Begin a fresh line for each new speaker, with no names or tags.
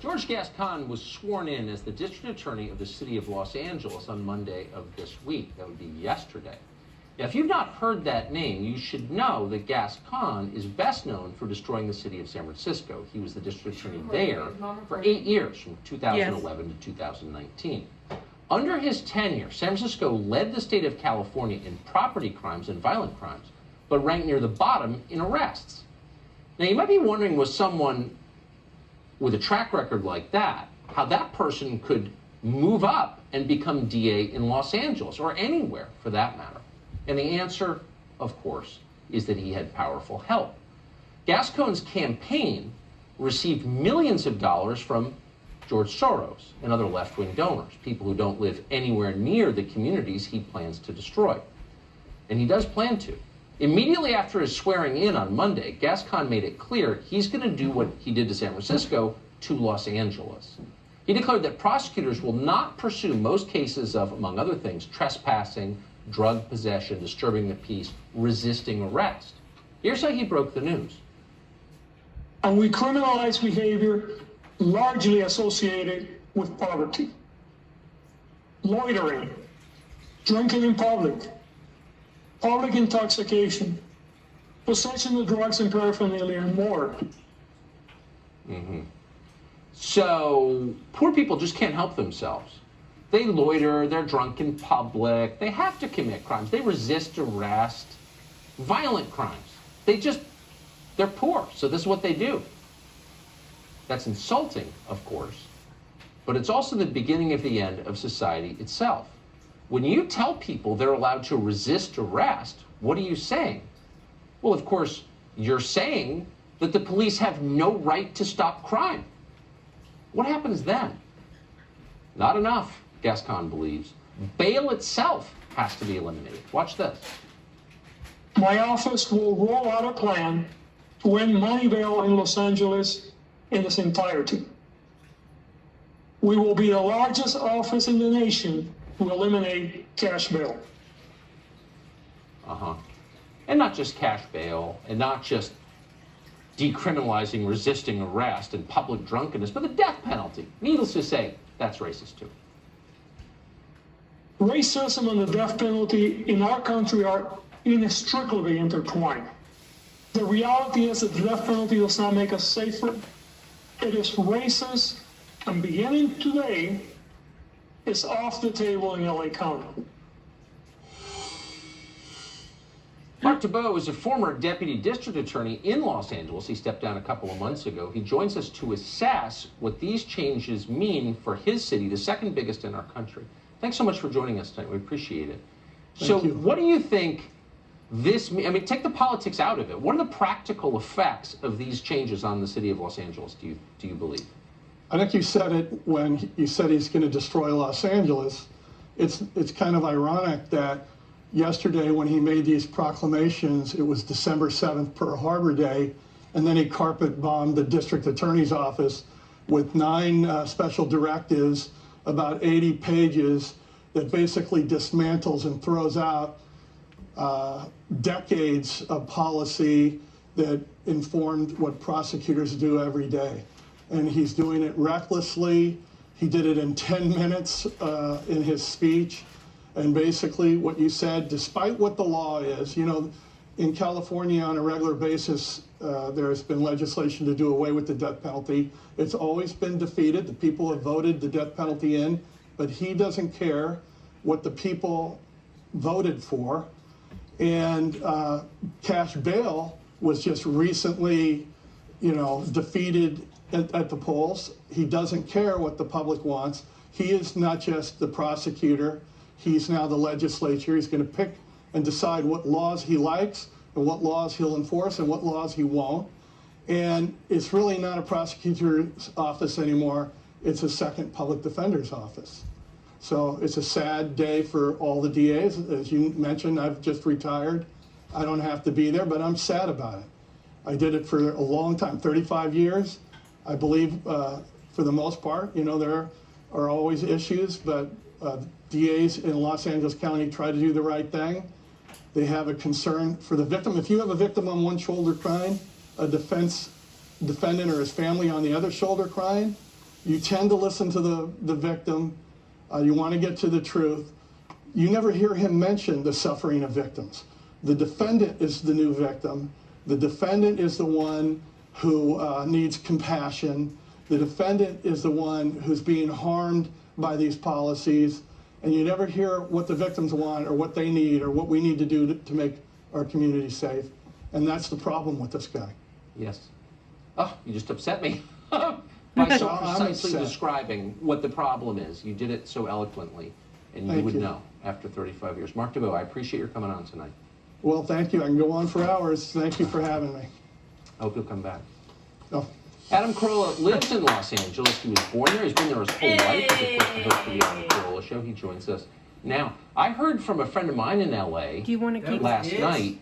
George Gascon was sworn in as the district attorney of the city of Los Angeles on Monday of this week. That would be yesterday. Now, if you've not heard that name, you should know that Gascon is best known for destroying the city of San Francisco. He was the district attorney there for 8 years, from 2011 to 2019. Under his tenure, San Francisco led the state of California in property crimes and violent crimes, but ranked near the bottom in arrests. Now, you might be wondering, was someone with a track record like that, how that person could move up and become DA in Los Angeles, or anywhere for that matter. And the answer, of course, is that he had powerful help. Gascon's campaign received millions of dollars from George Soros and other left-wing donors, people who don't live anywhere near the communities he plans to destroy. And he does plan to. Immediately after his swearing in on Monday, Gascon made it clear he's going to do what he did to San Francisco to Los Angeles. He declared that prosecutors will not pursue most cases of, among other things, trespassing, drug possession, disturbing the peace, resisting arrest. Here's how he broke the news.
And we criminalize behavior largely associated with poverty, loitering, drinking in public, public intoxication, possession of drugs and paraphernalia, and more.
So poor people just can't help themselves. They loiter, they're drunk in public, they have to commit crimes, they resist arrest, violent crimes. They're poor, so this is what they do. That's insulting, of course, but it's also the beginning of the end of society itself. When you tell people they're allowed to resist arrest, what are you saying? Well, of course, you're saying that the police have no right to stop crime. What happens then? Not enough, Gascon believes. Bail itself has to be eliminated. Watch this.
My office will roll out a plan to end money bail in Los Angeles in its entirety. We will be the largest office in the nation to eliminate cash bail.
And not just cash bail, and not just decriminalizing resisting arrest and public drunkenness, but the death penalty. Needless to say, that's racist too.
Racism and the death penalty in our country are inextricably intertwined. The reality is that the death penalty does not make us safer. It is racist, and beginning today, it's off the table in LA County.
Marc Debbaudt is a former deputy district attorney in Los Angeles. He stepped down a couple of months ago. He joins us to assess what these changes mean for his city, the second biggest in our country. Thanks so much for joining us tonight. We appreciate it.
Thank you.
What do you think this means? I mean, take the politics out of it. What are the practical effects of these changes on the city of Los Angeles, do you believe?
I think you said it when you said he's going to destroy Los Angeles. It's kind of ironic that yesterday when he made these proclamations, it was December 7th, Pearl Harbor Day, and then he carpet bombed the district attorney's office with 9 special directives, about 80 pages, that basically dismantles and throws out decades of policy that informed what prosecutors do every day. And he's doing it recklessly. He did it in 10 minutes in his speech. And basically what you said, despite what the law is, you know, in California on a regular basis, there's been legislation to do away with the death penalty. It's always been defeated. The people have voted the death penalty in, but he doesn't care what the people voted for. And cash bail was just recently, you know, defeated at the polls. He doesn't care what the public wants. He is not just the prosecutor. He's now the legislature. He's going to pick and decide what laws he likes and what laws he'll enforce and what laws he won't. And it's really not a prosecutor's office anymore. It's a second public defender's office. So it's a sad day for all the DAs. As you mentioned, I've just retired. I don't have to be there, but I'm sad about it. I did it for a long time, 35 years. I believe for the most part, you know, there are always issues, but DAs in Los Angeles County try to do the right thing. They have a concern for the victim. If you have a victim on one shoulder crying, a defendant or his family on the other shoulder crying, You tend to listen to the victim. You want to get to the truth. You never hear him mention the suffering of victims. The defendant is the new victim. The defendant is the one who needs compassion. The defendant is the one who's being harmed by these policies. And you never hear what the victims want or what they need or what we need to do to make our community safe. And that's the problem with this guy.
Yes. Oh, you just upset me by so
I'm
precisely
upset.
describing what the problem is. You did it so eloquently, and you
Thank
would
you.
know after 35 years. Marc Debbaudt, I appreciate your coming on tonight.
Well, thank you. I can go on for hours. Thank you for having me.
I hope you'll come back.
Oh.
Adam Carolla lives in Los Angeles. He was born there. He's been there his whole life. He's, of course, the host of the Adam Carolla Show. He joins us now. I heard from a friend of mine in L.A.
Do you want to keep
last night